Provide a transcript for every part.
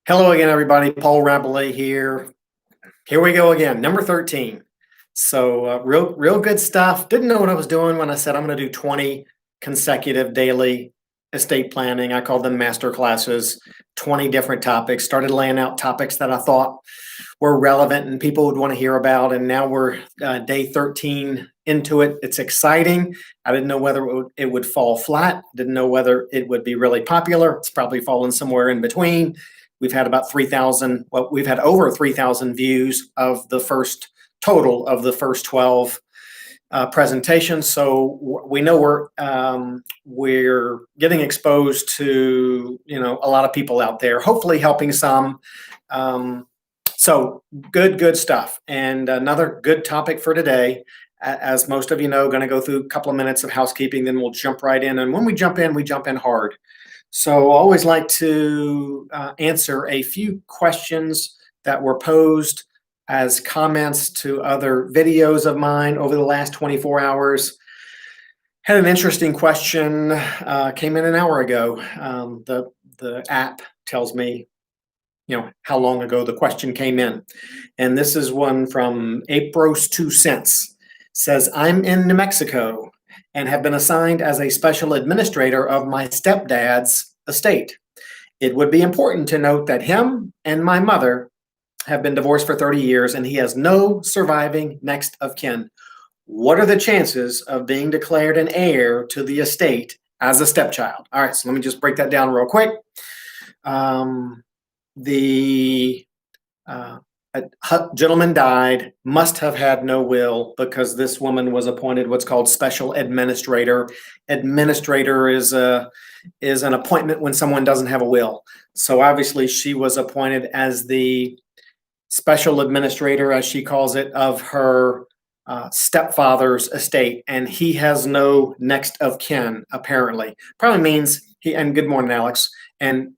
Hello again, everybody. Paul Rabelais here. Here we go again, number 13. So real good stuff. Didn't know what I was doing when I said I'm going to do 20 consecutive daily estate planning. I called them master classes, 20 different topics. Started laying out topics that I thought were relevant and people would want to hear about. And now we're day 13 into it. It's exciting. I didn't know whether it would fall flat. Didn't know whether it would be really popular. It's probably fallen somewhere in between. We've had about 3,000, well, we've had over 3,000 views of the first total of the first 12 presentations. So we know we're getting exposed to, a lot of people out there, hopefully helping some. So good stuff. And another good topic for today, as most of you know, going to go through a couple of minutes of housekeeping, then we'll jump right in. And when we jump in hard. So I always like to answer a few questions that were posed as comments to other videos of mine over the last 24 hours. Had an interesting question, came in an hour ago. The app tells me, how long ago the question came in. And this is one from Apros 2 cents. Says, I'm in New Mexico and have been assigned as a special administrator of my stepdad's estate. It would be important to note that him and my mother have been divorced for 30 years and he has no surviving next of kin. What are the chances of being declared an heir to the estate as a stepchild? All right, so let me just break that down real quick. A gentleman died, must have had no will because this woman was appointed what's called special administrator. Administrator is an appointment when someone doesn't have a will. So obviously she was appointed as the special administrator, as she calls it, of her stepfather's estate, and he has no next of kin, apparently. Probably means and good morning, Alex, and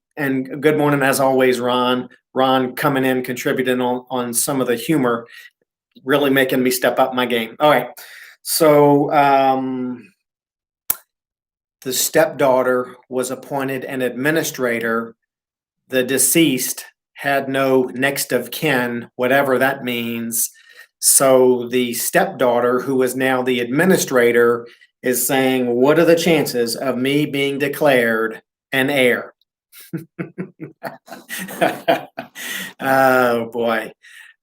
good morning, as always, Ron. Ron coming in, contributing on some of the humor, really making me step up my game. All right. So the stepdaughter was appointed an administrator. The deceased had no next of kin, whatever that means. So the stepdaughter, who is now the administrator, is saying, what are the chances of me being declared an heir? Oh boy.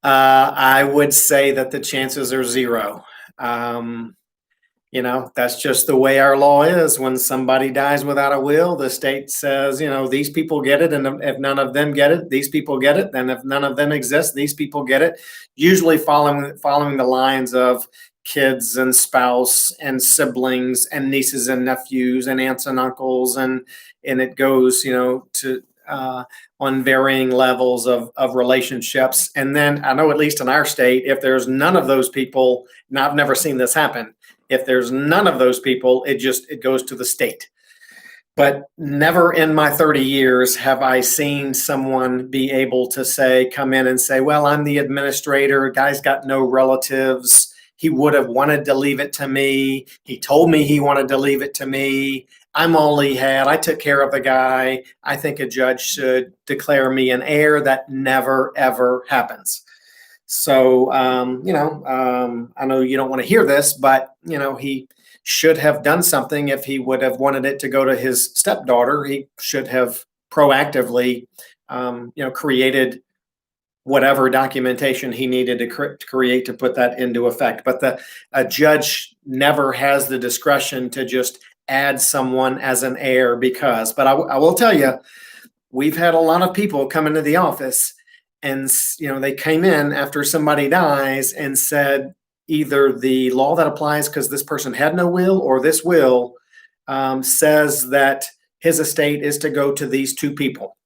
I would say that the chances are zero. That's just the way our law is. When somebody dies without a will, the state says, these people get it. And if none of them get it, these people get it. Then if none of them exist, these people get it. Usually following the lines of kids and spouse and siblings and nieces and nephews and aunts and uncles. And it goes, to on varying levels of relationships. And then I know, at least in our state, if there's none of those people, and I've never seen this happen, if there's none of those people, it goes to the state. But never in my 30 years have I seen someone be able to come in and say, well, I'm the administrator, guy's got no relatives. He would have wanted to leave it to me. He told me he wanted to leave it to me. I took care of the guy. I think a judge should declare me an heir. That never, ever happens. So, I know you don't want to hear this, but, he should have done something. If he would have wanted it to go to his stepdaughter, he should have proactively, created whatever documentation he needed to create to put that into effect. But a judge never has the discretion to just add someone as an heir but I will tell you, we've had a lot of people come into the office and, they came in after somebody dies and said either the law that applies because this person had no will, or this will says that his estate is to go to these two people.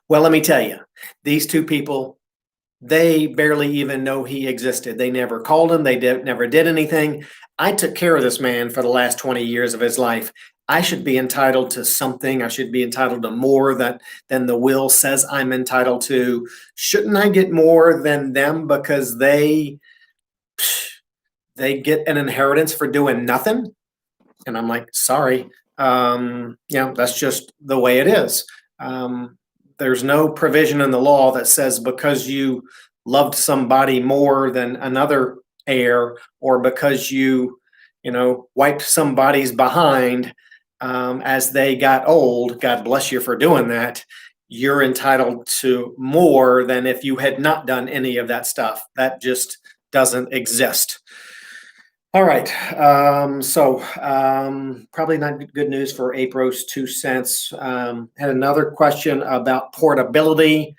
Well, let me tell you, these two people, they barely even know he existed. They never called him. They never did anything. I took care of this man for the last 20 years of his life. I should be entitled to something. I should be entitled to more than the will says I'm entitled to. Shouldn't I get more than them because they get an inheritance for doing nothing? And I'm like, sorry. That's just the way it is. there's no provision in the law that says because you loved somebody more than another heir, or because you wiped somebody's behind as they got old. God bless you for doing that. You're entitled to more than if you had not done any of that stuff. That just doesn't exist. All right. Probably not good news for April's 2 cents. Had another question about portability.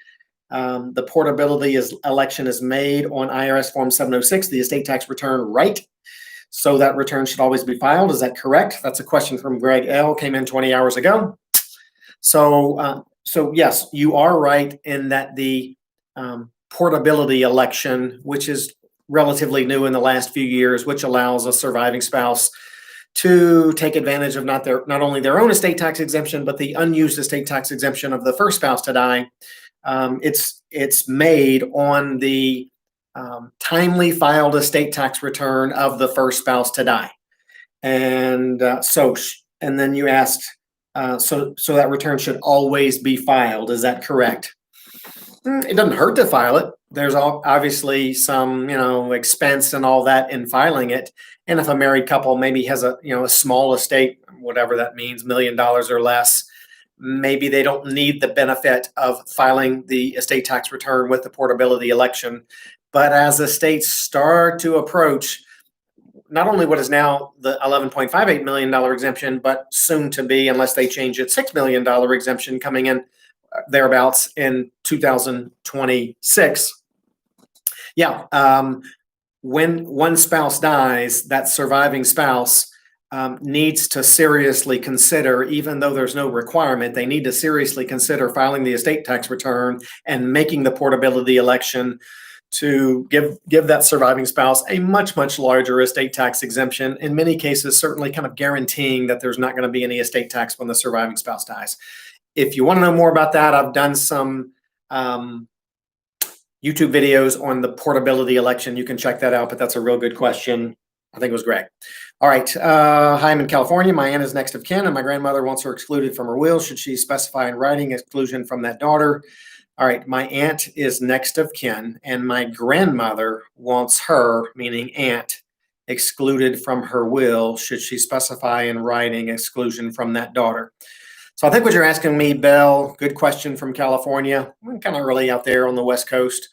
The portability election is made on IRS Form 706, the estate tax return, right? So that return should always be filed. Is that correct? That's a question from Greg L. Came in 20 hours ago. So yes, you are right in that the portability election, which is relatively new in the last few years, which allows a surviving spouse to take advantage of not only their own estate tax exemption, but the unused estate tax exemption of the first spouse to die. It's made on the timely filed estate tax return of the first spouse to die. And then you asked, so that return should always be filed. Is that correct? It doesn't hurt to file it. There's obviously some, expense and all that in filing it. And if a married couple maybe has a small estate, whatever that means, $1 million or less, maybe they don't need the benefit of filing the estate tax return with the portability election. But as estates start to approach not only what is now the $11.58 million exemption, but soon to be, unless they change it, $6 million exemption coming in thereabouts in 2026. When one spouse dies, that surviving spouse needs to seriously consider, even though there's no requirement, they need to seriously consider filing the estate tax return and making the portability election to give that surviving spouse a much, much larger estate tax exemption. In many cases, certainly kind of guaranteeing that there's not going to be any estate tax when the surviving spouse dies. If you want to know more about that, I've done some YouTube videos on the portability election. You can check that out, but that's a real good question. I think it was Greg. All right. Hi, I'm in California. My aunt is next of kin, and my grandmother wants her excluded from her will. Should she specify in writing exclusion from that daughter? All right. My aunt is next of kin, and my grandmother wants her, meaning aunt, excluded from her will. Should she specify in writing exclusion from that daughter? So I think what you're asking me, Belle, good question from California, kind of early out there on the West Coast,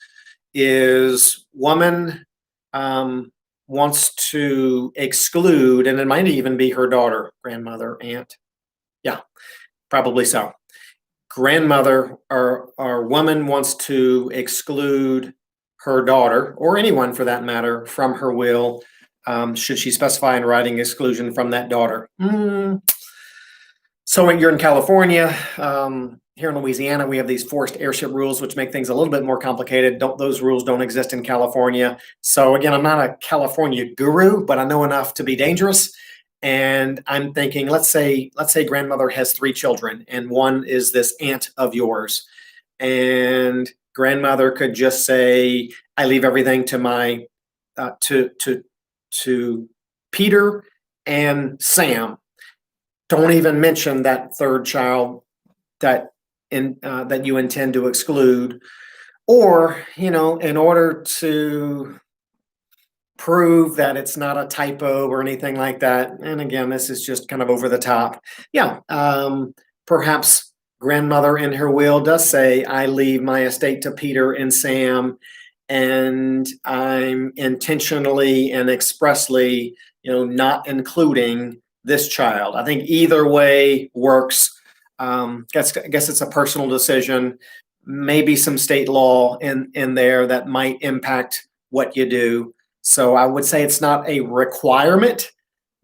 is woman wants to exclude, and it might even be her daughter, grandmother, aunt. Yeah, probably so. Grandmother or woman wants to exclude her daughter, or anyone for that matter, from her will. Should she specify in writing exclusion from that daughter? So you're in California. Here in Louisiana, we have these forced heirship rules, which make things a little bit more complicated. Those rules don't exist in California. So again, I'm not a California guru, but I know enough to be dangerous. And I'm thinking, let's say grandmother has 3 children, and one is this aunt of yours. And grandmother could just say, I leave everything to my to Peter and Sam. Don't even mention that third child that you intend to exclude. Or, in order to prove that it's not a typo or anything like that, and again, this is just kind of over the top. Perhaps grandmother in her will does say, I leave my estate to Peter and Sam, and I'm intentionally and expressly, not including this child. I think either way works. I guess it's a personal decision. Maybe some state law in there that might impact what you do. So I would say it's not a requirement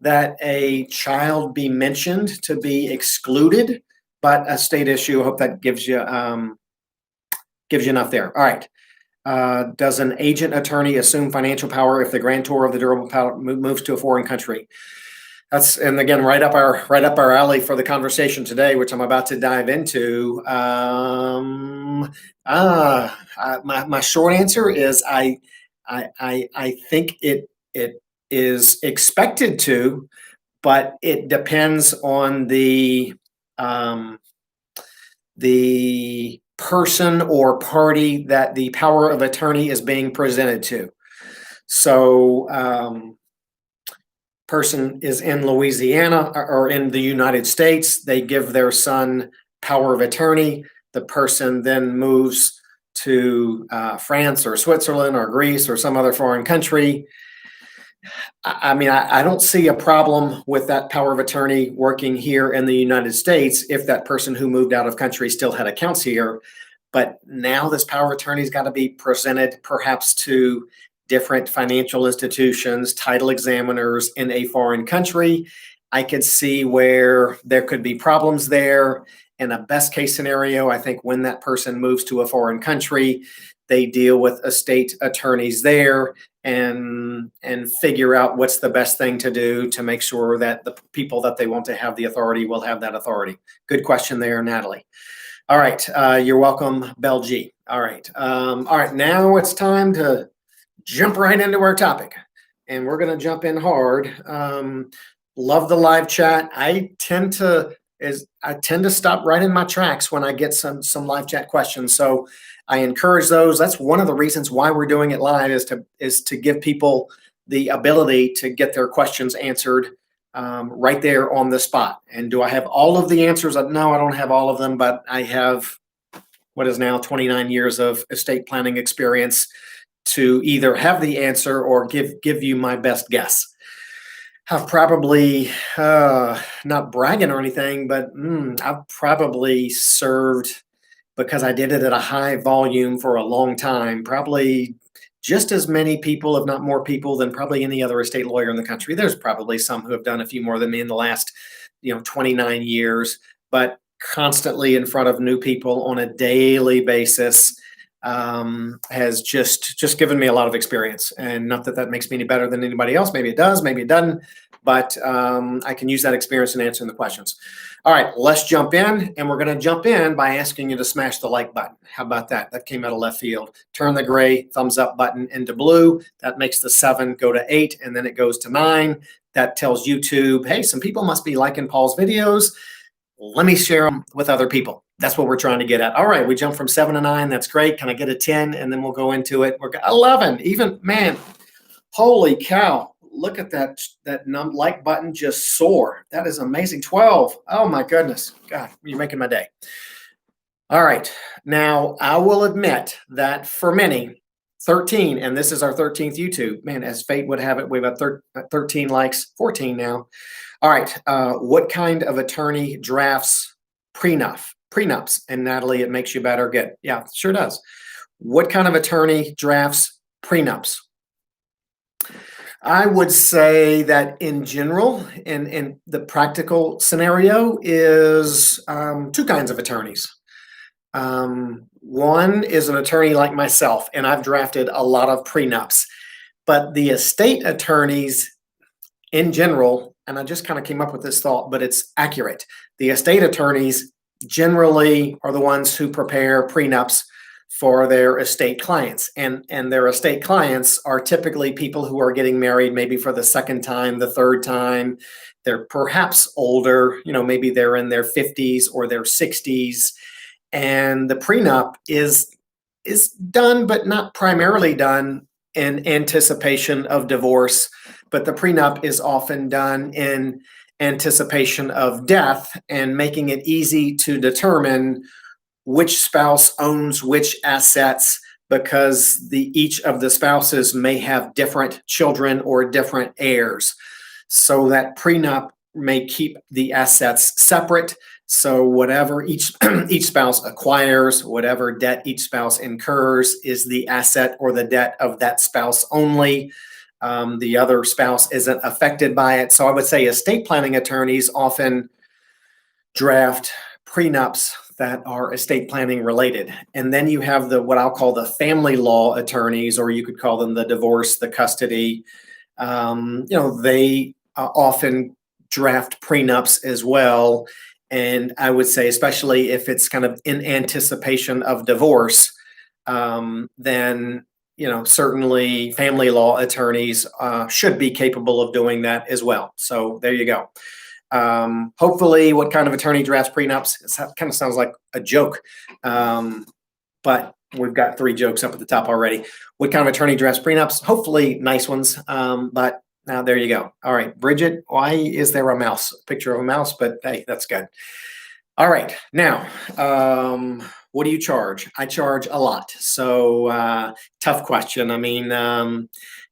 that a child be mentioned to be excluded, but a state issue. I hope that gives you enough there. All right. Does an agent attorney assume financial power if the grantor of the durable power moves to a foreign country? And again, right up our alley for the conversation today, which I'm about to dive into. My short answer is I think it is expected to, but it depends on the person or party that the power of attorney is being presented to. So, person is in Louisiana or in the United States. They give their son power of attorney. The person then moves to France or Switzerland or Greece or some other foreign country. I mean, I don't see a problem with that power of attorney working here in the United States if that person who moved out of country still had accounts here. But now this power of attorney's got to be presented perhaps to different financial institutions, title examiners in a foreign country. I could see where there could be problems there. In a best case scenario, I think when that person moves to a foreign country, they deal with estate attorneys there and figure out what's the best thing to do to make sure that the people that they want to have the authority will have that authority. Good question there, Natalie. All right, you're welcome, Belgie. All right, now it's time to jump right into our topic, and we're going to jump in hard. Love the live chat. I tend to stop right in my tracks when I get some live chat questions. So I encourage those. That's one of the reasons why we're doing it live is to give people the ability to get their questions answered right there on the spot. And do I have all of the answers? No, I don't have all of them, but I have what is now 29 years of estate planning experience to either have the answer or give you my best guess. I've probably, not bragging or anything, but I've probably served, because I did it at a high volume for a long time, probably just as many people, if not more people, than probably any other estate lawyer in the country. There's probably some who have done a few more than me in the last, 29 years, but constantly in front of new people on a daily basis has just given me a lot of experience. And not that makes me any better than anybody else. Maybe it does, maybe it doesn't, but I can use that experience in answering the questions. All right, let's jump in, and we're going to jump in by asking you to smash the like button. How about that? That came out of left field. Turn the gray thumbs up button into blue. That makes the 7 go to 8, and then it goes to 9. That tells YouTube, hey, some people must be liking Paul's videos. Let me share them with other people. That's what we're trying to get at. All right, we jumped from 7 to 9. That's great. Can I get a 10? And then we'll go into it. We're 11. Even, man, holy cow. Look at that like button just soar. That is amazing. 12. Oh my goodness. God, you're making my day. All right. Now, I will admit that for many, 13, and this is our 13th YouTube. Man, as fate would have it, we've got 13 likes, 14 now. All right. What kind of attorney drafts prenups? And Natalie, it makes you better. Good. Yeah, sure does. What kind of attorney drafts prenups? I would say that in general, in the practical scenario, is two kinds of attorneys. One is an attorney like myself, and I've drafted a lot of prenups. But the estate attorneys in general, and I just kind of came up with this thought, but it's accurate. The estate attorneys generally are the ones who prepare prenups for their estate clients. And their estate clients are typically people who are getting married maybe for the second time, the third time. They're perhaps older, maybe they're in their 50s or their 60s. And the prenup is done, but not primarily done in anticipation of divorce. But the prenup is often done in anticipation of death and making it easy to determine which spouse owns which assets, because each of the spouses may have different children or different heirs. So that prenup may keep the assets separate. So whatever each spouse acquires, whatever debt each spouse incurs is the asset or the debt of that spouse only. The other spouse isn't affected by it. So I would say estate planning attorneys often draft prenups that are estate planning related. And then you have what I'll call the family law attorneys, or you could call them the divorce, the custody. They often draft prenups as well. And I would say, especially if it's kind of in anticipation of divorce, then certainly family law attorneys should be capable of doing that as well. So there you go. Hopefully, what kind of attorney drafts prenups? It kind of sounds like a joke, but we've got 3 jokes up at the top already. What kind of attorney drafts prenups? Hopefully, nice ones. But now there you go. All right, Bridget, why is there a mouse? A picture of a mouse, but hey, that's good. All right, now, what do you charge? I charge a lot. So tough question. I mean,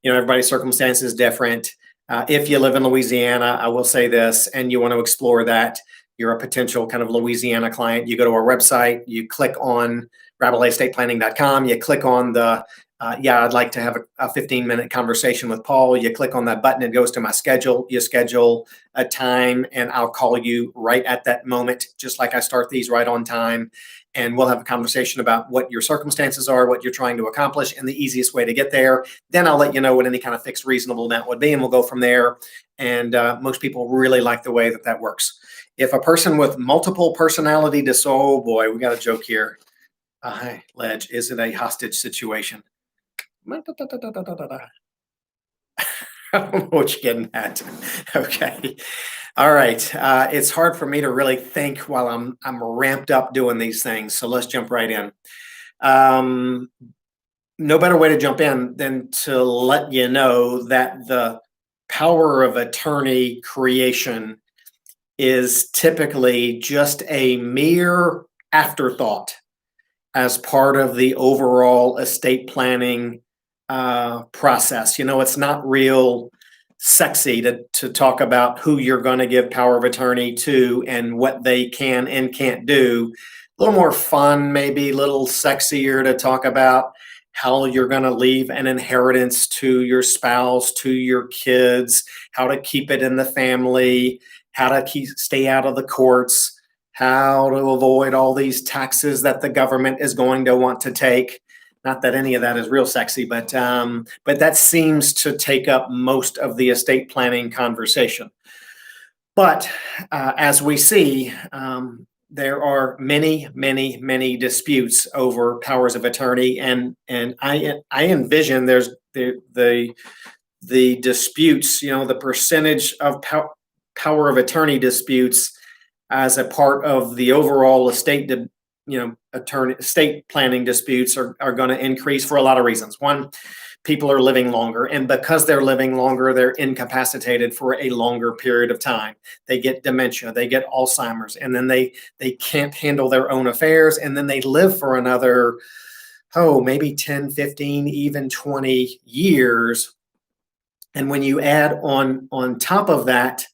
everybody's circumstance is different. If you live in Louisiana, I will say this, and you want to explore that, you're a potential kind of Louisiana client. You go to our website, you click on rabelaestateplanning.com, you click on the I'd like to have a 15-minute conversation with Paul. You click on that button, it goes to my schedule. You schedule a time, and I'll call you right at that moment, just like I start these right on time. And we'll have a conversation about what your circumstances are, what you're trying to accomplish, and the easiest way to get there. Then I'll let you know what any kind of fixed reasonable amount would be, and we'll go from there. And most people really like the way that works. If a person with multiple personality disorder, oh boy, we got a joke here. Hi, Ledge, is it a hostage situation? I don't know what you're getting at. Okay. All right. It's hard for me to really think while I'm ramped up doing these things. So let's jump right in. No better way to jump in than to let you know that the power of attorney creation is typically just a mere afterthought as part of the overall estate planning process. It's not real sexy to talk about who you're going to give power of attorney to and what they can and can't do. A little more fun, maybe a little sexier to talk about how you're going to leave an inheritance to your spouse, to your kids, how to keep it in the family, how to stay out of the courts, how to avoid all these taxes that the government is going to want to take. Not that any of that is real sexy, but that seems to take up most of the estate planning conversation. But as we see, there are many, many, many disputes over powers of attorney, and I envision there's the disputes, the percentage of power of attorney disputes as a part of the overall estate estate planning disputes are going to increase for a lot of reasons. One, people are living longer, and because they're living longer, they're incapacitated for a longer period of time. They get dementia, they get Alzheimer's, and then they can't handle their own affairs, and then they live for another, maybe 10, 15, even 20 years. And when you add on top of that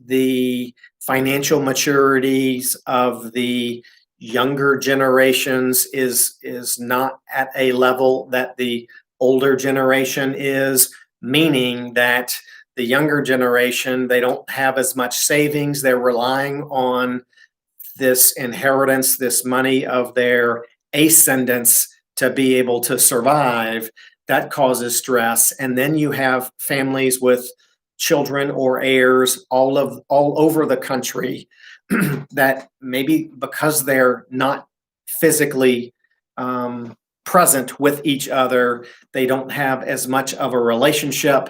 the financial maturities of the younger generations is not at a level that the older generation is, meaning that the younger generation, they don't have as much savings. They're relying on this inheritance, this money of their ascendants to be able to survive. That causes stress. And then you have families with children or heirs all over the country that maybe because they're not physically present with each other, they don't have as much of a relationship.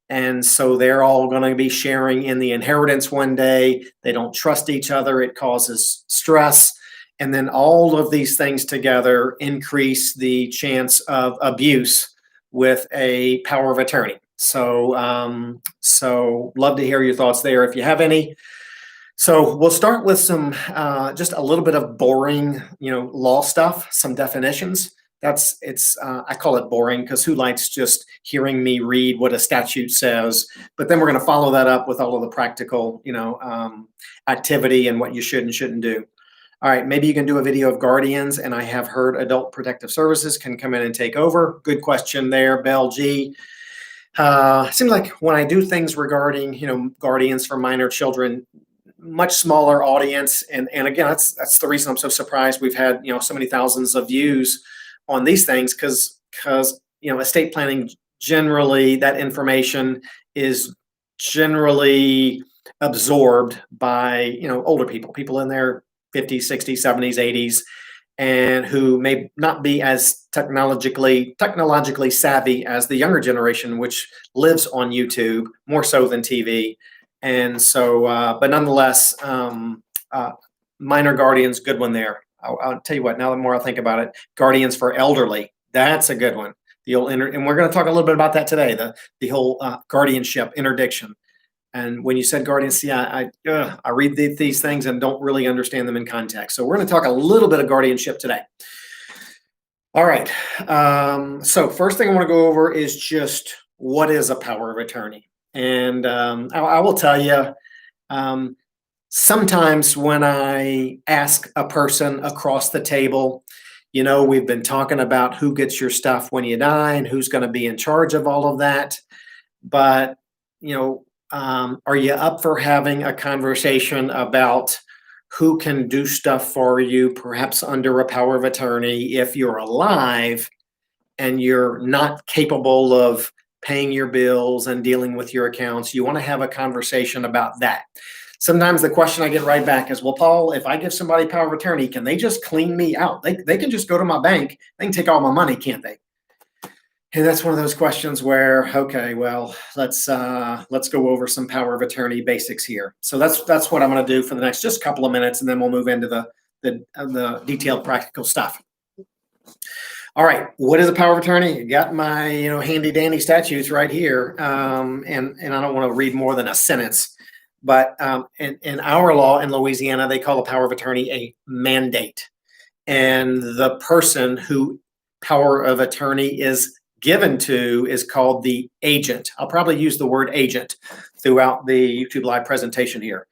And so they're all going to be sharing in the inheritance one day. They don't trust each other. It causes stress. And then all of these things together increase the chance of abuse with a power of attorney. So love to hear your thoughts there if you have any. So we'll start with some just a little bit of boring, law stuff, some definitions. I call it boring because who likes just hearing me read what a statute says? But then we're going to follow that up with all of the practical, activity and what you should and shouldn't do. All right, maybe you can do a video of guardians, and I have heard Adult Protective Services can come in and take over. Good question there, Bell G. Seems like when I do things regarding, guardians for minor children, much smaller audience. And again, that's the reason I'm so surprised we've had, so many thousands of views on these things because estate planning, generally that information is generally absorbed by, older people in their 50s, 60s, 70s, 80s, and who may not be as technologically savvy as the younger generation, which lives on YouTube more so than TV. And so, but nonetheless, minor guardians, good one there. I'll tell you what, now the more I think about it, guardians for elderly, that's a good one. And we're going to talk a little bit about that today, the whole guardianship interdiction. And when you said guardians, see, I read these things and don't really understand them in context. So we're going to talk a little bit of guardianship today. All right. So first thing I want to go over is just what is a power of attorney. And I will tell you, sometimes when I ask a person across the table, we've been talking about who gets your stuff when you die and who's going to be in charge of all of that. But, are you up for having a conversation about who can do stuff for you, perhaps under a power of attorney, if you're alive and you're not capable of paying your bills and dealing with your accounts? You want to have a conversation about that. Sometimes the question I get right back is, well, Paul, if I give somebody power of attorney, can they just clean me out? They can just go to my bank. They can take all my money, can't they? And that's one of those questions where, okay, well, let's go over some power of attorney basics here. So that's what I'm going to do for the next just couple of minutes, and then we'll move into the detailed practical stuff. All right, what is a power of attorney? You got my handy dandy statutes right here, and I don't want to read more than a sentence, but in our law in Louisiana, they call a power of attorney a mandate, and the person who power of attorney is given to is called the agent. I'll probably use the word agent throughout the YouTube live presentation here.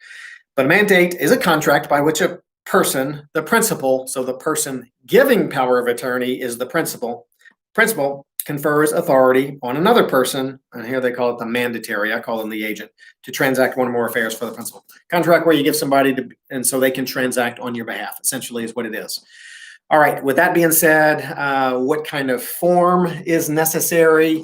But a mandate is a contract by which a person, the principal, so the person giving power of attorney is the principal. Principal confers authority on another person, and here they call it the mandatory, I call them the agent, to transact one or more affairs for the principal. Contract where you give somebody and so they can transact on your behalf, essentially is what it is. All right, with that being said, what kind of form is necessary?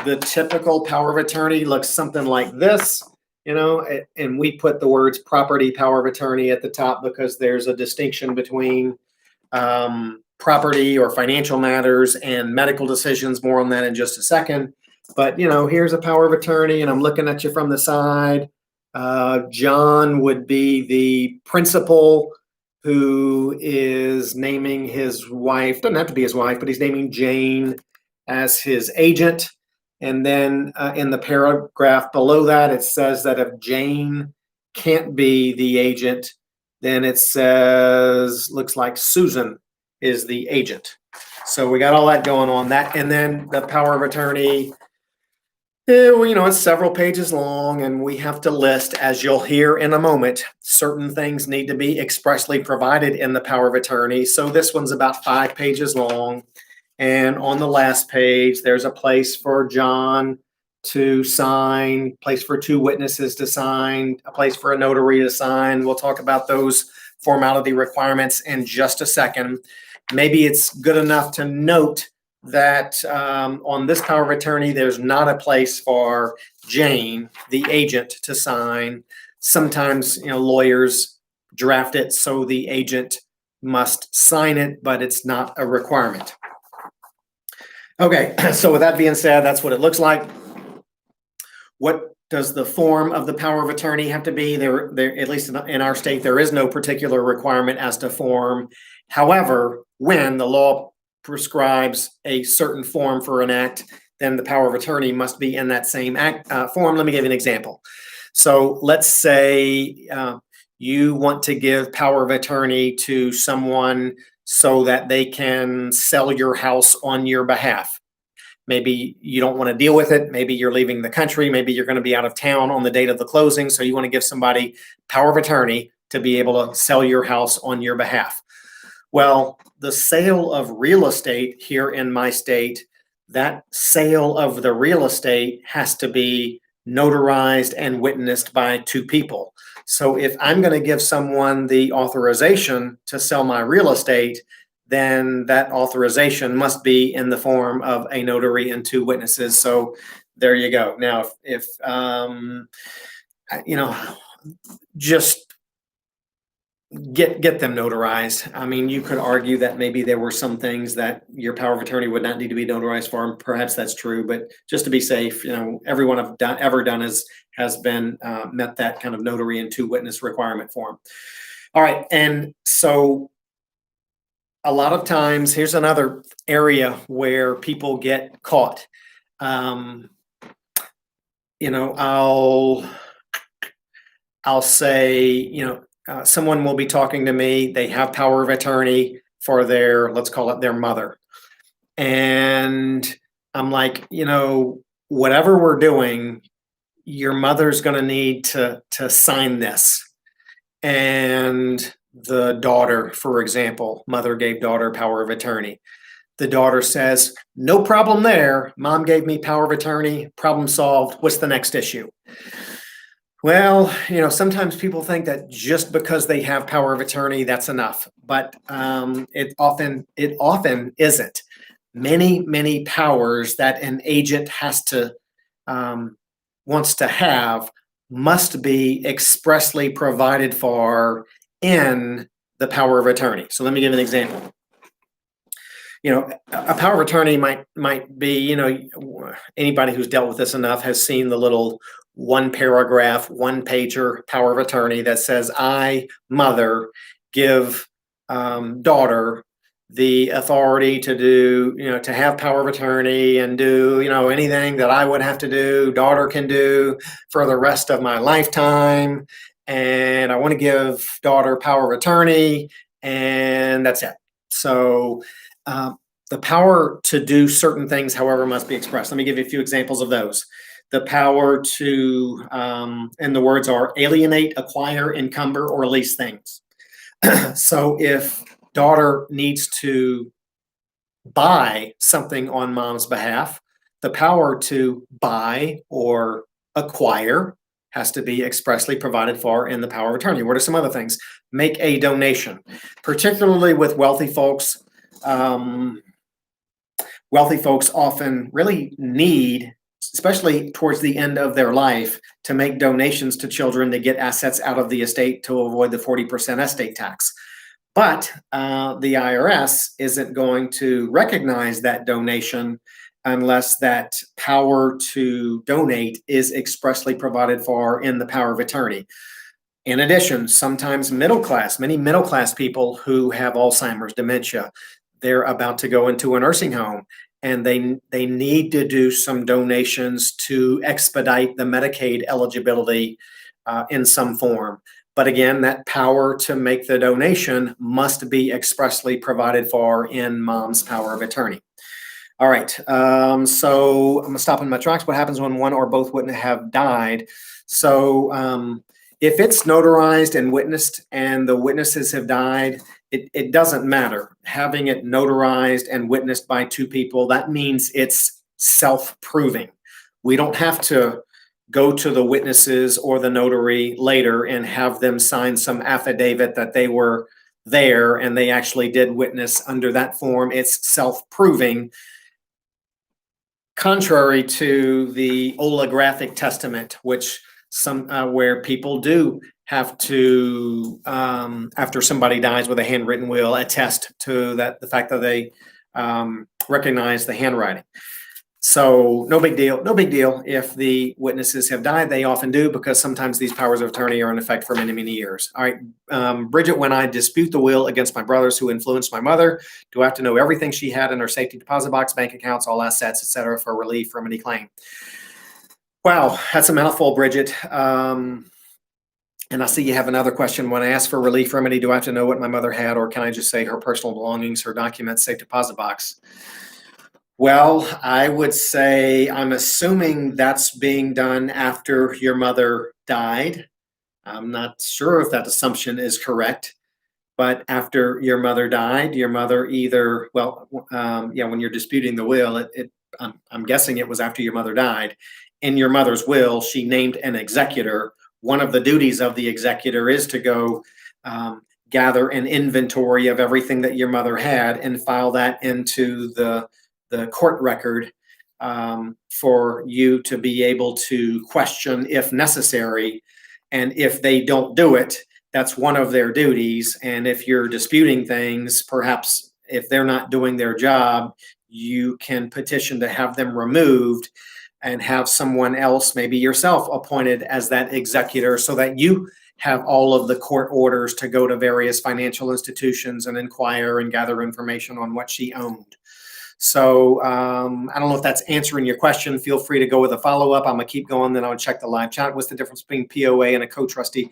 The typical power of attorney looks something like this, and we put the words property power of attorney at the top because there's a distinction between property or financial matters and medical decisions. More on that in just a second. But, here's a power of attorney, and I'm looking at you from the side. John would be the principal who is naming his wife, doesn't have to be his wife, but he's naming Jane as his agent. And then in the paragraph below that, it says that if Jane can't be the agent, then it says, looks like Susan is the agent. So we got all that going on. That, and then the power of attorney, it's several pages long, and we have to list, as you'll hear in a moment, certain things need to be expressly provided in the power of attorney. So this one's about 5 pages long. And on the last page, there's a place for John to sign, place for 2 witnesses to sign, a place for a notary to sign. We'll talk about those formality requirements in just a second. Maybe it's good enough to note that on this power of attorney, there's not a place for Jane, the agent, to sign. Sometimes, lawyers draft it so the agent must sign it, but it's not a requirement. Okay, so with that being said, that's what it looks like. What does the form of the power of attorney have to be? There, at least in our state, there is no particular requirement as to form. However, when the law prescribes a certain form for an act, then the power of attorney must be in that same act form. Let me give you an example. So let's say you want to give power of attorney to someone so that they can sell your house on your behalf. Maybe you don't want to deal with it. Maybe you're leaving the country. Maybe you're going to be out of town on the date of the closing. So you want to give somebody power of attorney to be able to sell your house on your behalf. Well, the sale of real estate here in my state, that sale of the real estate has to be notarized and witnessed by 2 people. So if I'm going to give someone the authorization to sell my real estate, then that authorization must be in the form of a notary and 2 witnesses. So there you go. Now, if just get them notarized. I mean, you could argue that maybe there were some things that your power of attorney would not need to be notarized for, and perhaps that's true. But just to be safe, everyone I've ever done has been met that kind of notary and two witness requirement for them. All right, and so a lot of times, here's another area where people get caught. I'll say, someone will be talking to me. They have power of attorney for let's call it their mother. And I'm like, whatever we're doing, your mother's going to need to sign this. And the daughter, for example, mother gave daughter power of attorney. The daughter says, no problem there. Mom gave me power of attorney. Problem solved. What's the next issue? Well, sometimes people think that just because they have power of attorney, that's enough, but it often isn't. Many powers that an agent wants to have must be expressly provided for in the power of attorney. So let me give an example. A power of attorney might be, anybody who's dealt with this enough has seen the little one paragraph, one pager power of attorney that says, I, mother, give daughter the authority to do, to have power of attorney and do, anything that I would have to do, daughter can do for the rest of my lifetime. And I want to give daughter power of attorney, and that's it. So the power to do certain things, however, must be expressed. Let me give you a few examples of those. The power to, and the words are alienate, acquire, encumber, or lease things. So if daughter needs to buy something on mom's behalf, the power to buy or acquire has to be expressly provided for in the power of attorney. What are some other things? Make a donation, particularly with wealthy folks. Wealthy folks often really need, especially towards the end of their life, to make donations to children to get assets out of the estate to avoid the 40% estate tax. But the IRS isn't going to recognize that donation unless that power to donate is expressly provided for in the power of attorney. In addition, sometimes many middle class people who have Alzheimer's, dementia, they're about to go into a nursing home, and they need to do some donations to expedite the Medicaid eligibility in some form. But again, that power to make the donation must be expressly provided for in mom's power of attorney. All right, so I'm gonna stop in my tracks. What happens when one or both witnesses have died? So if it's notarized and witnessed and the witnesses have died, it doesn't matter. Having it notarized and witnessed by two people, that means it's self-proving. We don't have to go to the witnesses or the notary later and have them sign some affidavit that they were there and they actually did witness under that form. It's self-proving, contrary to the holographic testament, which where people do have to, after somebody dies with a handwritten will, attest to the fact that they recognize the handwriting. So no big deal. No big deal if the witnesses have died. They often do, because sometimes these powers of attorney are in effect for many years. All right, Bridget, when I dispute the will against my brothers who influenced my mother, do I have to know everything she had in her safety deposit box, bank accounts, all assets, etc., for relief from any claim? Wow, that's a mouthful, Bridget. And I see you have another question. When I ask for relief remedy, do I have to know what my mother had, or can I just say her personal belongings, her documents, safe deposit box? Well, I would say I'm assuming that's being done after your mother died. I'm not sure if that assumption is correct, but after your mother died, your mother either, when you're disputing the will, I'm guessing it was after your mother died. In your mother's will, she named an executor. One of the duties of the executor is to go gather an inventory of everything that your mother had and file that into the court record for you to be able to question if necessary. And if they don't do it, that's one of their duties. And if you're disputing things, perhaps if they're not doing their job, you can petition to have them removed and have someone else, maybe yourself, appointed as that executor so that you have all of the court orders to go to various financial institutions and inquire and gather information on what she owned. So I don't know if that's answering your question. Feel free to go with a follow-up. I'm gonna keep going, then I'll check the live chat. What's the difference between POA and a co-trustee?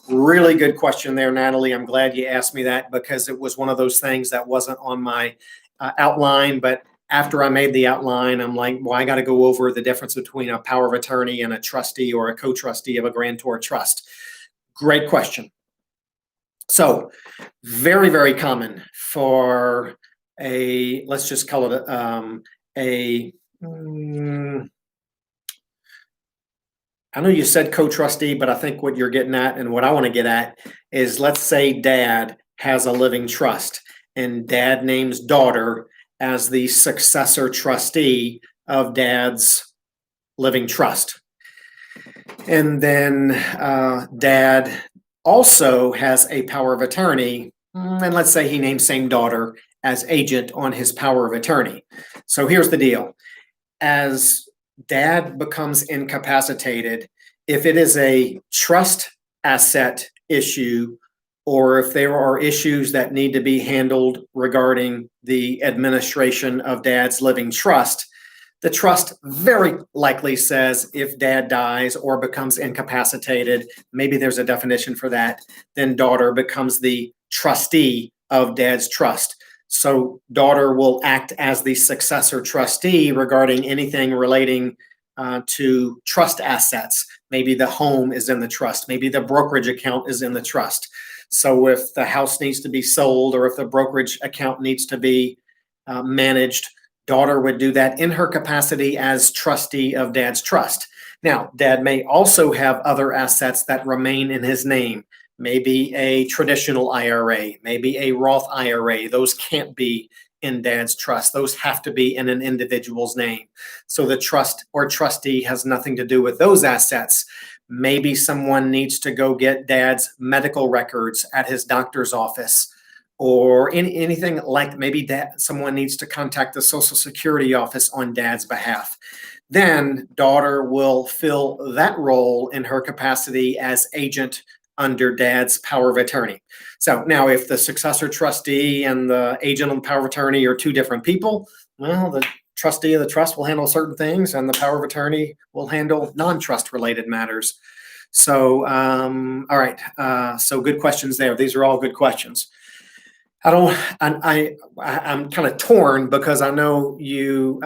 Really good question there, Natalie. I'm glad you asked me that because it was one of those things that wasn't on my outline, but after I made the outline, I'm like, well, I got to go over the difference between a power of attorney and a trustee or a co-trustee of a grantor trust. Great question. So very, very common for let's just call it I know you said co-trustee, but I think what you're getting at and what I want to get at is, let's say dad has a living trust and dad names daughter as the successor trustee of dad's living trust. And then dad also has a power of attorney, and let's say he names same daughter as agent on his power of attorney. So here's the deal. As dad becomes incapacitated, if it is a trust asset issue, or if there are issues that need to be handled regarding the administration of dad's living trust, the trust very likely says if dad dies or becomes incapacitated, maybe there's a definition for that, then daughter becomes the trustee of dad's trust. So daughter will act as the successor trustee regarding anything relating to trust assets. Maybe the home is in the trust. Maybe the brokerage account is in the trust. So if the house needs to be sold or if the brokerage account needs to be managed, daughter would do that in her capacity as trustee of dad's trust. Now, dad may also have other assets that remain in his name. Maybe a traditional IRA, maybe a Roth IRA. Those can't be in dad's trust. Those have to be in an individual's name. So the trust or trustee has nothing to do with those assets. Maybe someone needs to go get dad's medical records at his doctor's office, or anything like maybe someone needs to contact the Social Security office on dad's behalf. Then daughter will fill that role in her capacity as agent under dad's power of attorney. So now if the successor trustee and the agent on the power of attorney are two different people, well, the trustee of the trust will handle certain things and the power of attorney will handle non-trust related matters. So, all right. So good questions there. These are all good questions. I'm kind of torn because I know you,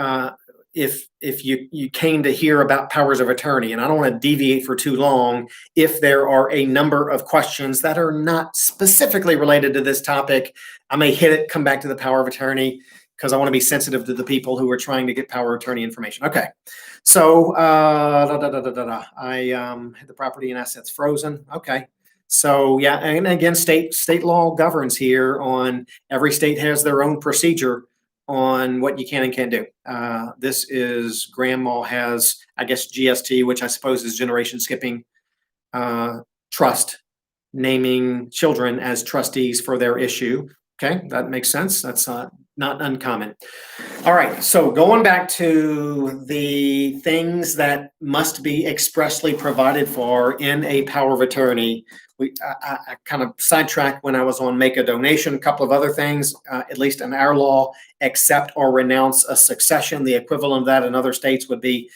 if you came to hear about powers of attorney, and I don't want to deviate for too long, if there are a number of questions that are not specifically related to this topic, I may hit it, come back to the power of attorney, because I want to be sensitive to the people who are trying to get power of attorney information. Okay, so I had the property and assets frozen. Okay. So yeah, and again, state law governs here. On every state has their own procedure on what you can and can't do. This is grandma has, I guess, GST, which I suppose is generation skipping trust, naming children as trustees for their issue. Okay, that makes sense. That's not uncommon. All right, so going back to the things that must be expressly provided for in a power of attorney, I kind of sidetracked when I was on make a donation. A couple of other things, at least in our law, accept or renounce a succession. The equivalent of that in other states would be,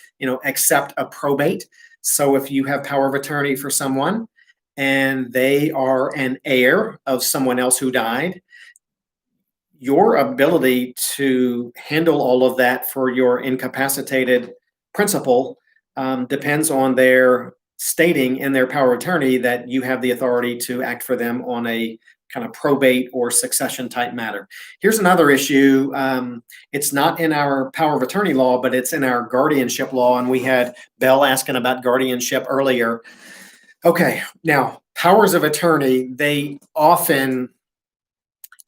accept a probate. So if you have power of attorney for someone and they are an heir of someone else who died, your ability to handle all of that for your incapacitated principal depends on their stating in their power of attorney that you have the authority to act for them on a kind of probate or succession type matter. Here's another issue. It's not in our power of attorney law, but it's in our guardianship law. And we had Belle asking about guardianship earlier. Okay, now powers of attorney, they often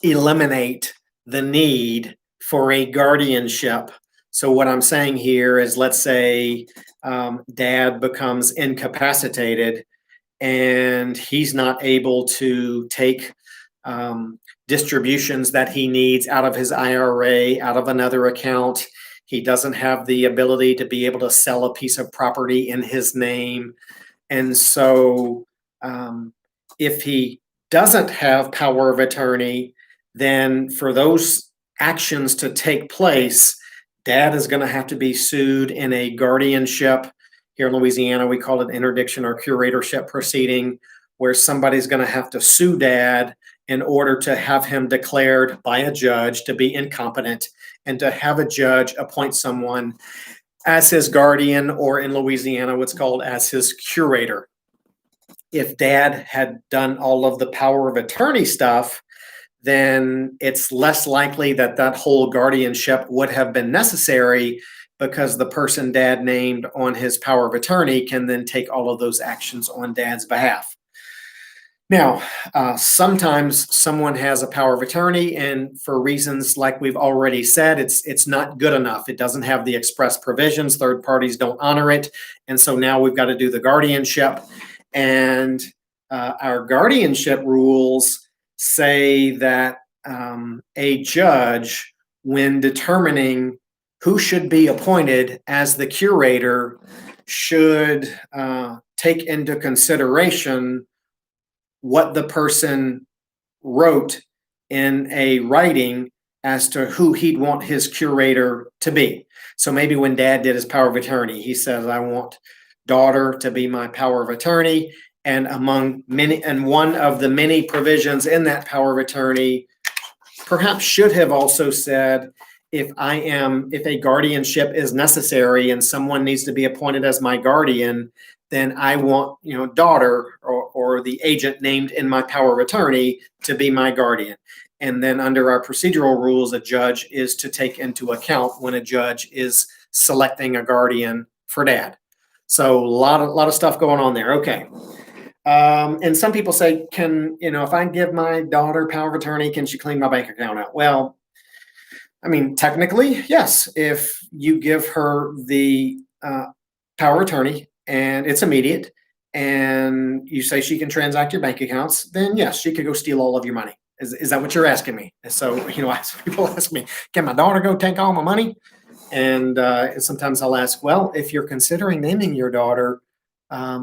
eliminate the need for a guardianship. So what I'm saying here is, let's say dad becomes incapacitated and he's not able to take distributions that he needs out of his IRA, out of another account. He doesn't have the ability to be able to sell a piece of property in his name. And so, if he doesn't have power of attorney, then for those actions to take place, dad is going to have to be sued in a guardianship. Here in Louisiana, we call it interdiction or curatorship proceeding, where somebody's going to have to sue dad in order to have him declared by a judge to be incompetent and to have a judge appoint someone as his guardian, or in Louisiana, what's called as his curator. If dad had done all of the power of attorney stuff, then it's less likely that that whole guardianship would have been necessary, because the person dad named on his power of attorney can then take all of those actions on dad's behalf. Now, sometimes someone has a power of attorney, and for reasons like we've already said, it's not good enough. It doesn't have the express provisions. Third parties don't honor it, and so now we've got to do the guardianship. And our guardianship rules say that a judge, when determining who should be appointed as the curator, should take into consideration what the person wrote in a writing as to who he'd want his curator to be. So maybe when dad did his power of attorney, he says, I want daughter to be my power of attorney. And one of the many provisions in that power of attorney perhaps should have also said, if a guardianship is necessary and someone needs to be appointed as my guardian, then I want, daughter or the agent named in my power of attorney to be my guardian. And then under our procedural rules, a judge is to take into account when a judge is selecting a guardian for dad. So a lot of stuff going on there. Okay. And some people say, if I give my daughter power of attorney, can she clean my bank account out? Well, I mean, technically, yes. If you give her the power of attorney and it's immediate, and you say she can transact your bank accounts, then yes, she could go steal all of your money. Is that what you're asking me? So, people ask me, can my daughter go take all my money? And sometimes I'll ask, well, if you're considering naming your daughter,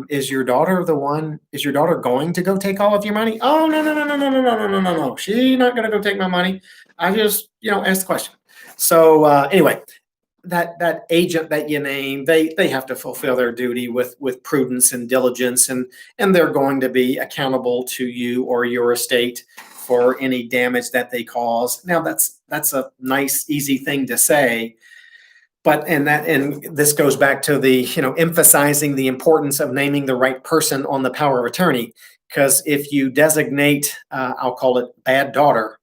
is your daughter going to go take all of your money? Oh, no. She's not going to go take my money. I just, ask the question. So anyway, that agent that you name, they have to fulfill their duty with prudence and diligence, and they're going to be accountable to you or your estate for any damage that they cause. Now that's a nice, easy thing to say. But and this goes back to the emphasizing the importance of naming the right person on the power of attorney, because if you designate I'll call it bad daughter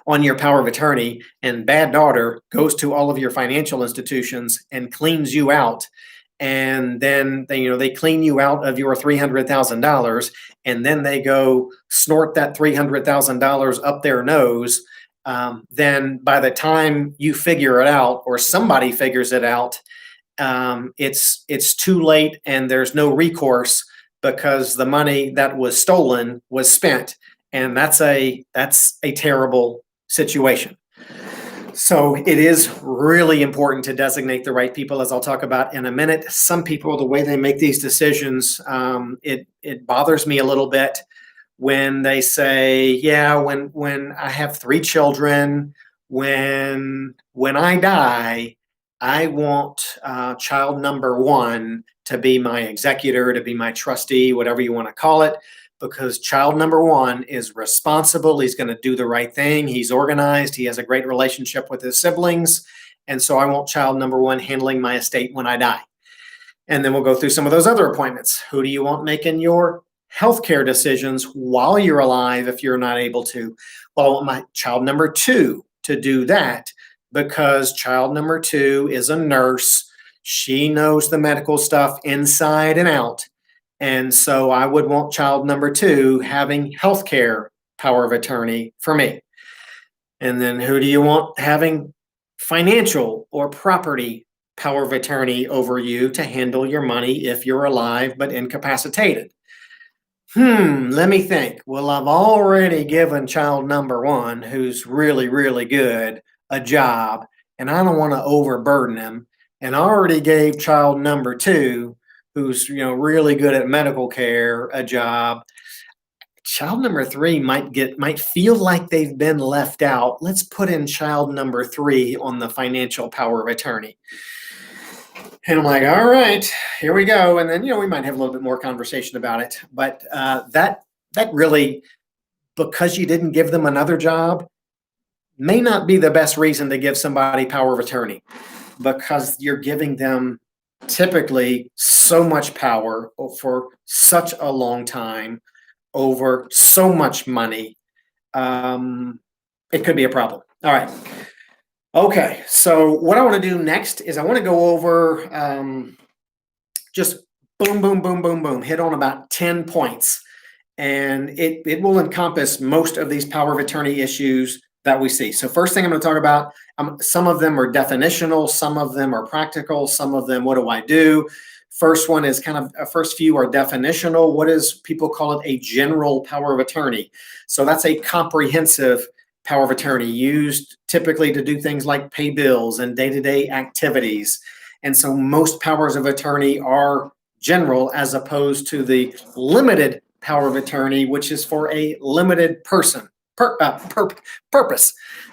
on your power of attorney, and bad daughter goes to all of your financial institutions and cleans you out, and then they clean you out of your $300,000, and then they go snort that $300,000 up their nose. Then by the time you figure it out, or somebody figures it out, it's too late, and there's no recourse, because the money that was stolen was spent, and that's a terrible situation. So it is really important to designate the right people, as I'll talk about in a minute. Some people, the way they make these decisions, it bothers me a little bit when they say, yeah, when I have 3 children, when I die, I want child number 1 to be my executor, to be my trustee, whatever you want to call it, because child number 1 is responsible. He's going to do the right thing. He's organized. He has a great relationship with his siblings. And so I want child number 1 handling my estate when I die. And then we'll go through some of those other appointments. Who do you want making your healthcare decisions while you're alive if you're not able to? Well, I want my child number 2 to do that, because child number 2 is a nurse. She knows the medical stuff inside and out. And so I would want child number 2 having healthcare power of attorney for me. And then who do you want having financial or property power of attorney over you to handle your money if you're alive but incapacitated? Let me think. Well, I've already given child number one, who's really, really good, a job, and I don't want to overburden him. And I already gave child number two, who's really good at medical care, a job. Child number three might feel like they've been left out. Let's put in child number three on the financial power of attorney. And I'm like, all right, here we go. And then, we might have a little bit more conversation about it. But that really, because you didn't give them another job, may not be the best reason to give somebody power of attorney, because you're giving them typically so much power for such a long time over so much money. It could be a problem. All right. Okay, so what I want to do next is I want to go over just boom, boom, boom, boom, boom, hit on about 10 points. And it will encompass most of these power of attorney issues that we see. So first thing I'm going to talk about, some of them are definitional, some of them are practical, some of them, what do I do? First one is first few are definitional. What is, people call it a general power of attorney. So that's a comprehensive power of attorney used typically to do things like pay bills and day-to-day activities. And so most powers of attorney are general, as opposed to the limited power of attorney, which is for a limited purpose.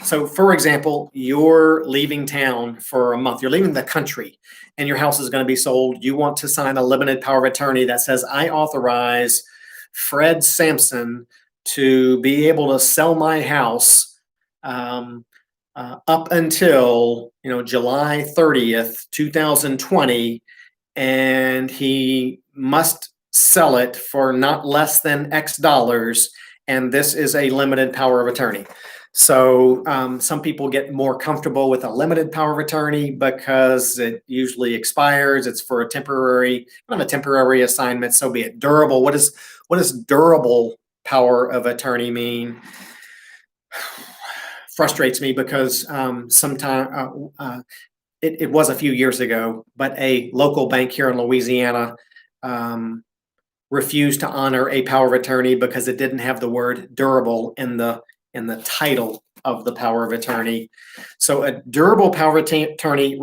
So for example, you're leaving town for a month, you're leaving the country, and your house is going to be sold. You want to sign a limited power of attorney that says, I authorize Fred Sampson to be able to sell my house up until July 30th, 2020, and he must sell it for not less than X dollars, and this is a limited power of attorney. So some people get more comfortable with a limited power of attorney because it usually expires. It's for a temporary assignment, so be it. Durable. What does durable power of attorney mean? Frustrates me because sometimes it was a few years ago, but a local bank here in Louisiana refused to honor a power of attorney because it didn't have the word durable in the title of the power of attorney. So a durable power of attorney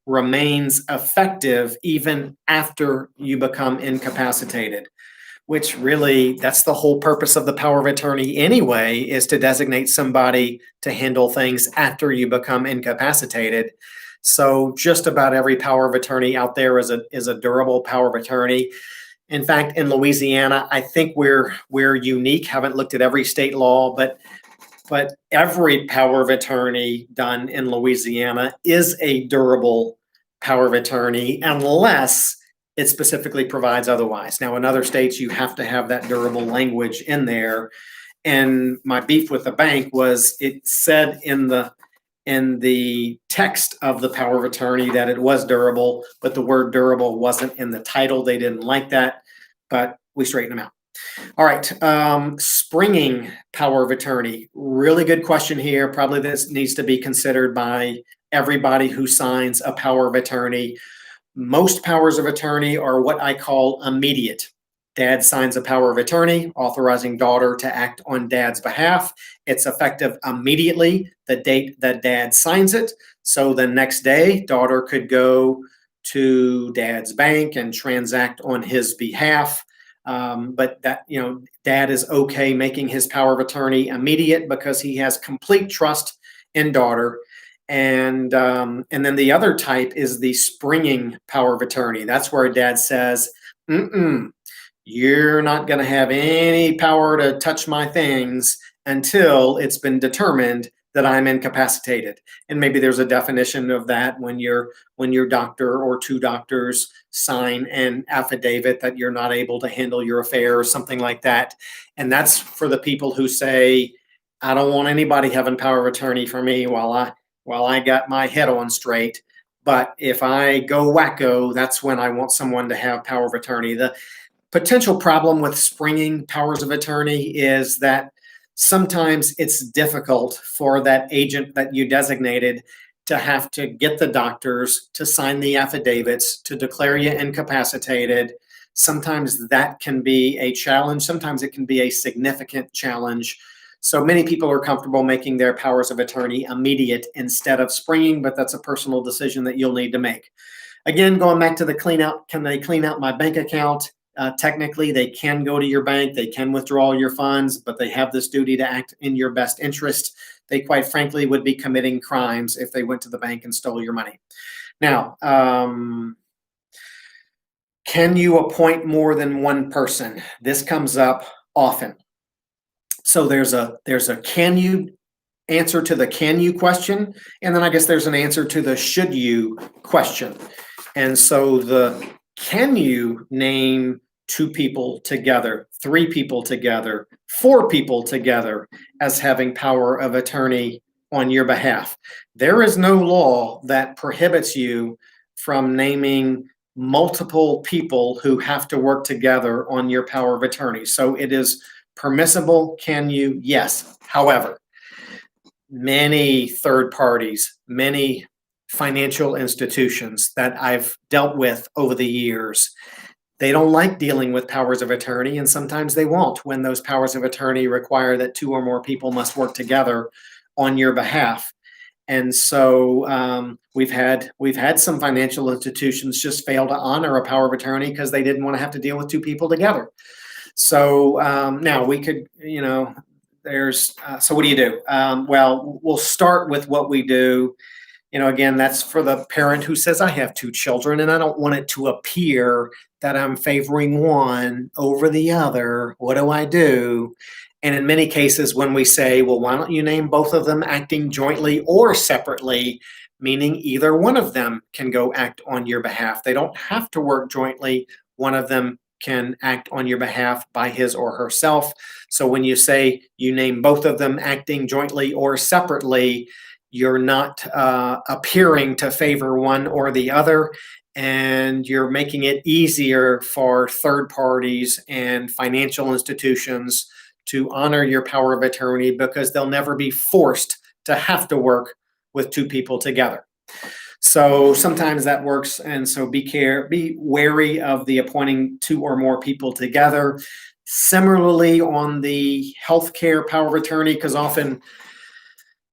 remains effective even after you become incapacitated, which really, that's the whole purpose of the power of attorney anyway, is to designate somebody to handle things after you become incapacitated. So just about every power of attorney out there is a durable power of attorney. In fact, in Louisiana, I think we're unique. Haven't looked at every state law, but every power of attorney done in Louisiana is a durable power of attorney, unless it specifically provides otherwise. Now, in other states, you have to have that durable language in there. And my beef with the bank was, it said in the text of the power of attorney that it was durable, but the word durable wasn't in the title. They didn't like that, but we straightened them out. All right, springing power of attorney. Really good question here. Probably this needs to be considered by everybody who signs a power of attorney. Most powers of attorney are what I call immediate. Dad signs a power of attorney authorizing daughter to act on dad's behalf. It's effective immediately, the date that dad signs it. So the next day, daughter could go to dad's bank and transact on his behalf. But that, dad is okay making his power of attorney immediate because he has complete trust in daughter. And then the other type is the springing power of attorney. That's where dad says, you're not going to have any power to touch my things until it's been determined that I'm incapacitated. And maybe there's a definition of that when your doctor or two doctors sign an affidavit that you're not able to handle your affair or something like that. And that's for the people who say, I don't want anybody having power of attorney for me while I got my head on straight. But if I go wacko, that's when I want someone to have power of attorney. The potential problem with springing powers of attorney is that sometimes it's difficult for that agent that you designated to have to get the doctors to sign the affidavits to declare you incapacitated, Sometimes that can be a challenge. Sometimes it can be a significant challenge. So many people are comfortable making their powers of attorney immediate instead of springing, but that's a personal decision that you'll need to make. Again, going back to the clean out, can they clean out my bank account? Technically, they can go to your bank, they can withdraw your funds, but they have this duty to act in your best interest. They quite frankly would be committing crimes if they went to the bank and stole your money. Now, can you appoint more than one person? This comes up often. So there's a can you answer to the can you question, and then I guess there's an answer to the should you question. And so the can you name 2 people together, 3 people together, 4 people together as having power of attorney on your behalf? There is no law that prohibits you from naming multiple people who have to work together on your power of attorney. So it is permissible. Can you? Yes. However, many third parties, many financial institutions that I've dealt with over the years, they don't like dealing with powers of attorney, and sometimes they won't when those powers of attorney require that 2 or more people must work together on your behalf. And so we've had some financial institutions just fail to honor a power of attorney because they didn't want to have to deal with 2 people together. So now we could, there's so what do you do? Well, we'll start with what we do. Again, that's for the parent who says, I have 2 children and I don't want it to appear that I'm favoring one over the other. What do I do? And in many cases, when we say, well, why don't you name both of them acting jointly or separately, meaning either one of them can go act on your behalf. They don't have to work jointly. One of them can act on your behalf by his or herself. So when you say you name both of them acting jointly or separately, you're not appearing to favor one or the other, and you're making it easier for third parties and financial institutions to honor your power of attorney because they'll never be forced to have to work with 2 people together. So sometimes that works, and so be wary of the appointing 2 or more people together. Similarly, on the healthcare power of attorney, because often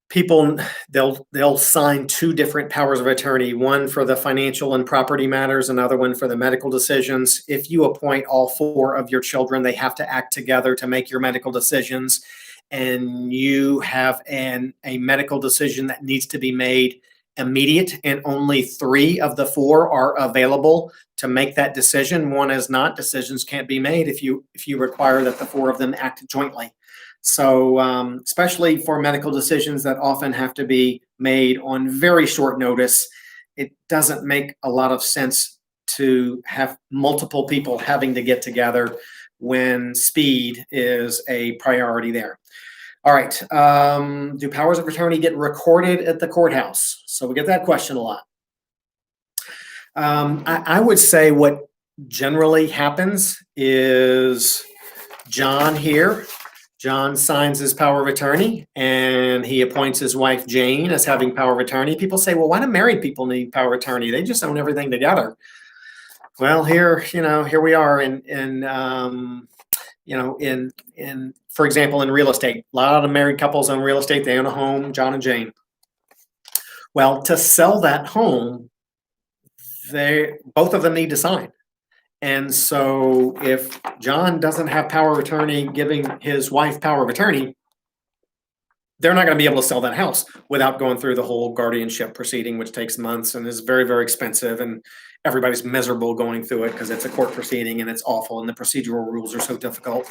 people they'll sign 2 different powers of attorney, one for the financial and property matters, another one for the medical decisions. If you appoint all 4 of your children, they have to act together to make your medical decisions, and you have a medical decision that needs to be made immediate, and only 3 of the 4 are available to make that decision. One is not. Decisions can't be made if you require that the 4 of them act jointly. So especially for medical decisions that often have to be made on very short notice, it doesn't make a lot of sense to have multiple people having to get together when speed is a priority there. All right. Do powers of attorney get recorded at the courthouse? So we get that question a lot. I would say what generally happens is John signs his power of attorney and he appoints his wife Jane as having power of attorney. People say, well, why do married people need power of attorney? They just own everything together. Well, here we are for example, in real estate, a lot of married couples own real estate. They own a home, John and Jane. Well, to sell that home, both of them need to sign. And so if John doesn't have power of attorney giving his wife power of attorney, they're not going to be able to sell that house without going through the whole guardianship proceeding, which takes months and is very, very expensive. And everybody's miserable going through it because it's a court proceeding and it's awful and the procedural rules are so difficult.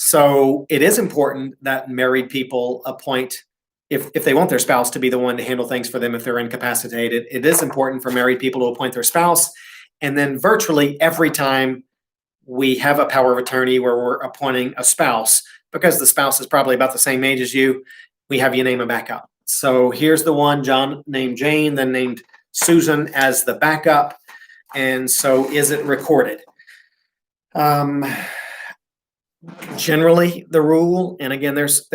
So it is important that married people appoint, if they want their spouse to be the one to handle things for them if they're incapacitated, it is important for married people to appoint their spouse. And then virtually every time we have a power of attorney where we're appointing a spouse, because the spouse is probably about the same age as you, we have you name a backup. So here's the one, John named Jane, then named Susan as the backup. And so is it recorded? Generally, the rule, and again, there's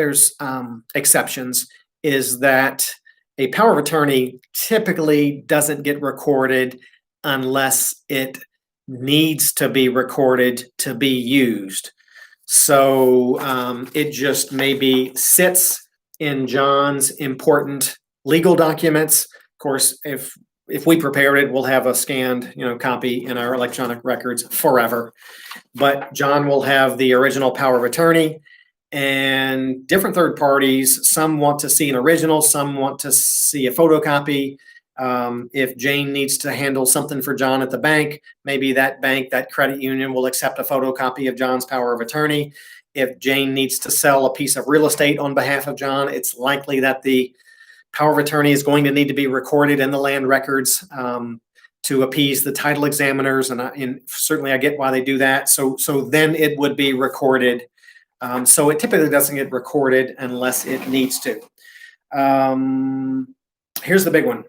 exceptions, is that a power of attorney typically doesn't get recorded unless it needs to be recorded to be used. So it just maybe sits in John's important legal documents. Of course, if we prepared it, we'll have a scanned, copy in our electronic records forever. But John will have the original power of attorney, and different third parties. Some want to see an original, some want to see a photocopy. If Jane needs to handle something for John at the bank, maybe that bank, that credit union will accept a photocopy of John's power of attorney. If Jane needs to sell a piece of real estate on behalf of John, it's likely that the power of attorney is going to need to be recorded in the land records to appease the title examiners. And certainly I get why they do that. So then it would be recorded. So it typically doesn't get recorded unless it needs to. Here's the big one.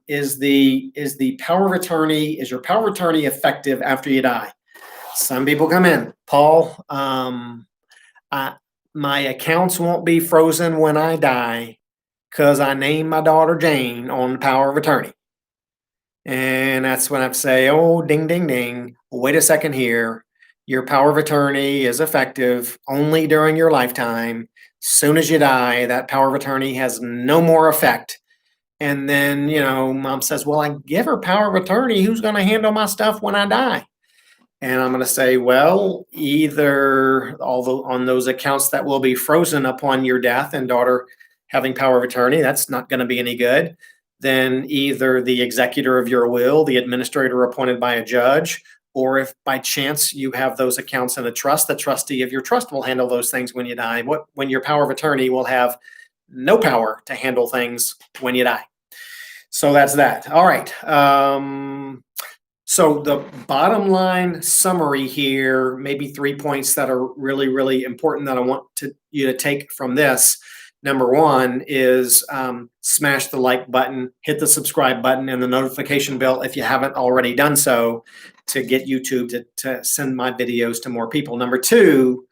Is your power of attorney effective after you die? Some people come in, Paul, my accounts won't be frozen when I die because I named my daughter Jane on the power of attorney. And that's when I say, oh, ding, ding, ding. Wait a second here. Your power of attorney is effective only during your lifetime. Soon as you die, that power of attorney has no more effect. And then, mom says, well, I give her power of attorney. Who's going to handle my stuff when I die? And I'm going to say, well, either on those accounts that will be frozen upon your death and daughter having power of attorney, that's not going to be any good. Then either the executor of your will, the administrator appointed by a judge, or if by chance you have those accounts in a trust, the trustee of your trust will handle those things when you die. When your power of attorney will have no power to handle things when you die. So that's that. All right. So the bottom line summary here, maybe 3 points that are really, really important that I want you to take from this. Number one is smash the like button, hit the subscribe button and the notification bell if you haven't already done so to get YouTube to send my videos to more people. Number two,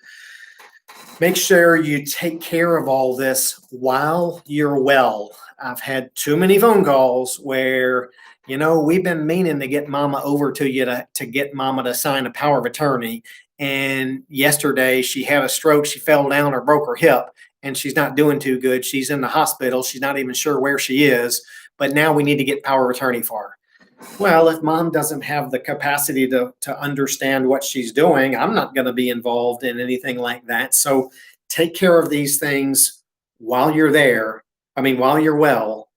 make sure you take care of all this while you're well. I've had too many phone calls where, we've been meaning to get mama over to you to get mama to sign a power of attorney. And yesterday she had a stroke, she fell down or broke her hip, and she's not doing too good. She's in the hospital. She's not even sure where she is, but now we need to get power of attorney for her. Well, if mom doesn't have the capacity to understand what she's doing, I'm not going to be involved in anything like that. So take care of these things while you're there. While you're well.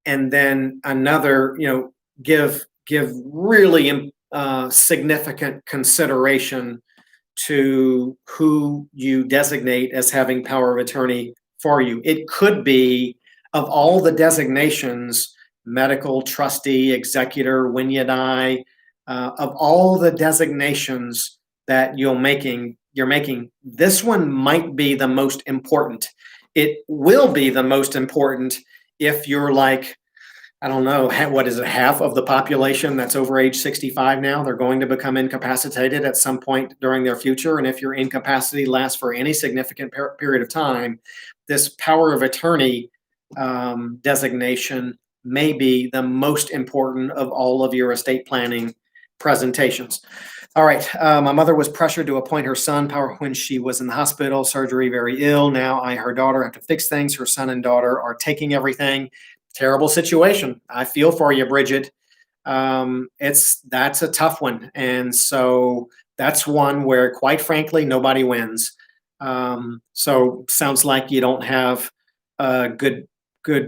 And then another, give really significant consideration to who you designate as having power of attorney for you. It could be, of all the designations, medical, trustee, executor, when you die, of all the designations that you're making, this one might be the most important. It will be the most important if you're like, I don't know, what is it, half of the population that's over age 65 now, they're going to become incapacitated at some point during their future. And if your incapacity lasts for any significant period of time, this power of attorney designation may be the most important of all of your estate planning presentations. All right. My mother was pressured to appoint her son power when she was in the hospital, surgery, very ill. Now her daughter, have to fix things. Her son and daughter are taking everything. Terrible situation. I feel for you, Bridget. That's a tough one. And so that's one where, quite frankly, nobody wins. So sounds like you don't have a good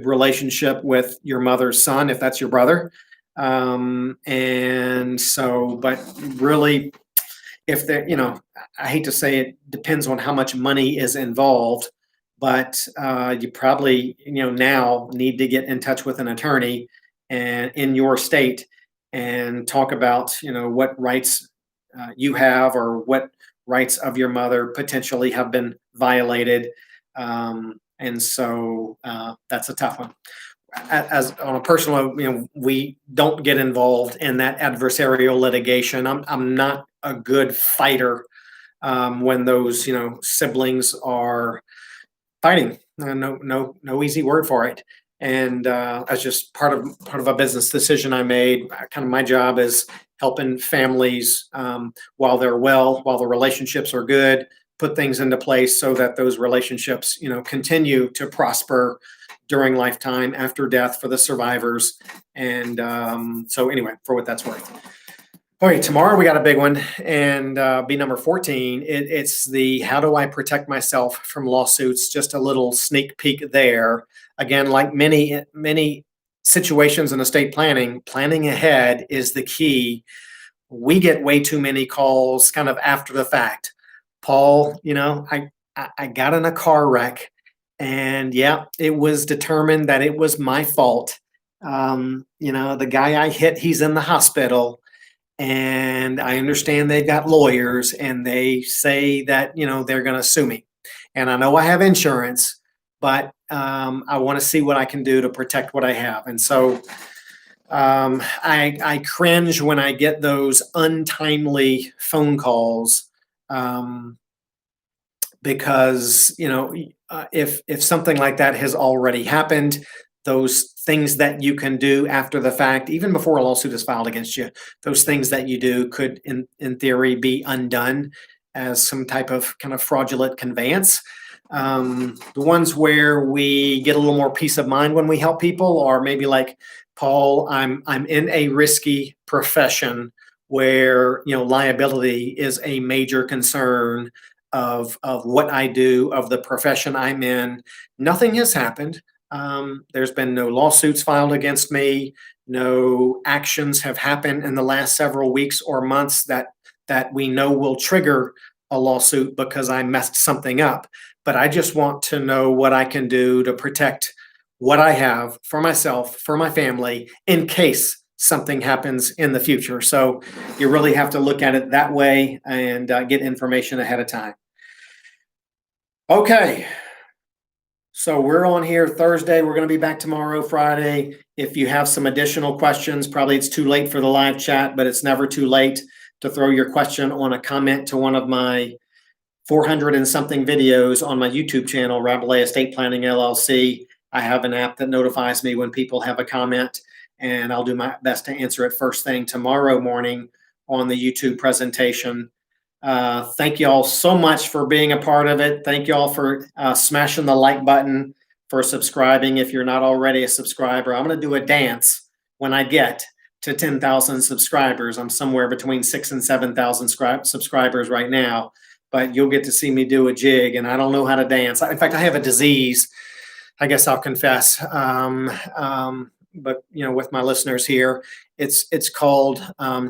relationship with your mother's son, if that's your brother. And so, but really, if there, I hate to say it, depends on how much money is involved, but you probably, now need to get in touch with an attorney and in your state and talk about, what rights you have or what rights of your mother potentially have been violated. And so that's a tough one. As on a personal note, we don't get involved in that adversarial litigation. I'm not a good fighter when those siblings are fighting. No easy word for it. And that's just part of a business decision I made. Kind of my job is helping families while they're well, while the relationships are good, put things into place so that those relationships, continue to prosper during lifetime, after death for the survivors. And so anyway, for what that's worth. All right, tomorrow we got a big one, and be number 14. It's the how do I protect myself from lawsuits? Just a little sneak peek there. Again, like many situations in estate planning, planning ahead is the key. We get way too many calls kind of after the fact. Paul, I got in a car wreck, and yeah, it was determined that it was my fault. The guy I hit, he's in the hospital, and I understand they've got lawyers, and they say that they're going to sue me, and I know I have insurance, but I want to see what I can do to protect what I have. And so I cringe when I get those untimely phone calls, because if something like that has already happened, those things that you can do after the fact, even before a lawsuit is filed against you, those things that you do could, in theory, be undone as some type of kind of fraudulent conveyance. The ones where we get a little more peace of mind when we help people are maybe like, Paul, I'm in a risky profession where liability is a major concern of what I do, of the profession I'm in. Nothing has happened. There's been no lawsuits filed against me. No actions have happened in the last several weeks or months that we know will trigger a lawsuit because I messed something up. But I just want to know what I can do to protect what I have for myself, for my family, in case something happens in the future. So you really have to look at it that way and get information ahead of time. Okay. So we're on here Thursday. We're going to be back tomorrow, Friday. If you have some additional questions, probably it's too late for the live chat, but it's never too late to throw your question on a comment to one of my 400 and something videos on my YouTube channel, Rabelais Estate Planning LLC. I have an app that notifies me when people have a comment, and I'll do my best to answer it first thing tomorrow morning on the YouTube presentation. Thank you all so much for being a part of it. Thank you all for smashing the like button, for subscribing if you're not already a subscriber. I'm going to do a dance when I get to 10,000 subscribers. I'm somewhere between 6,000 and 7,000 subscribers right now, but you'll get to see me do a jig, and I don't know how to dance. In fact, I have a disease, I guess I'll confess. But with my listeners here, it's called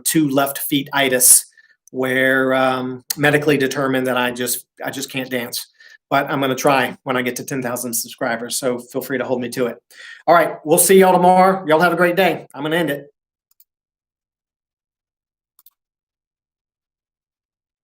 two left feet-itis, where medically determined that I just can't dance. But I'm going to try when I get to 10,000 subscribers. So feel free to hold me to it. All right, we'll see y'all tomorrow. Y'all have a great day. I'm going to end it.